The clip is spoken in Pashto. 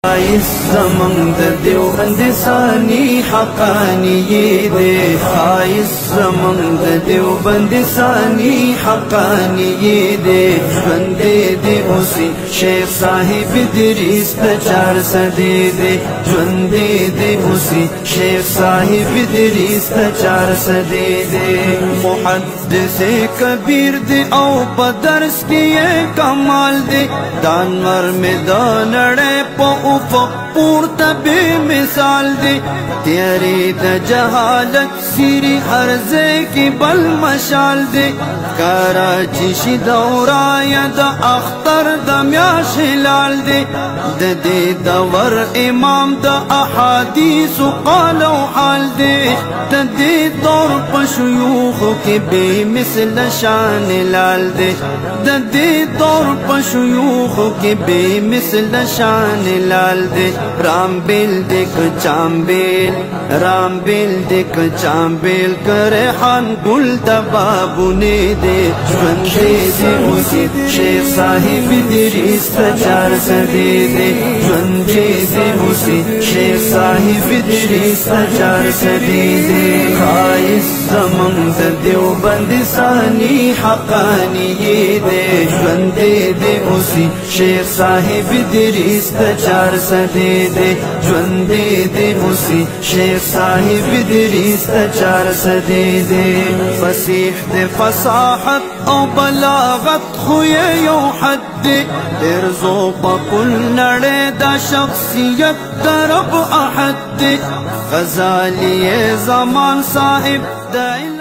زمن د دیوبند ثانی حقانی دے خایس زمن د دیوبند ثانی حقانی دے بندے دے اسی شیخ صاحب ادریس چار صدی دے بندے دے اسی شیخ صاحب ادریس چار صدی دے محدث کبیر دے او بدرس کیے کمال دے دانور میں دانڑے پو افق پورتا بے مثال دے تیری دا جہالت سیری حرزے کی بل مشال دے کراچی شی دورا یا دا اختر دا میاش لال دے دا دے دور امام دا احادیث و قال و حال دے دا دے دور پشیوخ کے بے مثل شان لال دے دا دے دور پشیوخ کے بے مثل شان لال دے رام بیل دیکھ چامبیل رام بیل دیکھ چامبیل کرے خان گل دبابو نے دے بندے دے اسی شیخ صاحب ادریس چار صدی دے بندے دے اسی شیخ صاحب ادریس چار صدی دے خائص زمن د دیوبند ثانی حقانی دے بندے دے اسی شیخ صاحب ادریس چار صدی دے جوندے دے اسی شیخ صاحب ادریس چار صدی دے فصیح دے فصاحت او بلاغت خوی یو حد دے ارزو بکل نڑے دا شخصیت درب احد دے غزالی زمان صاحب دا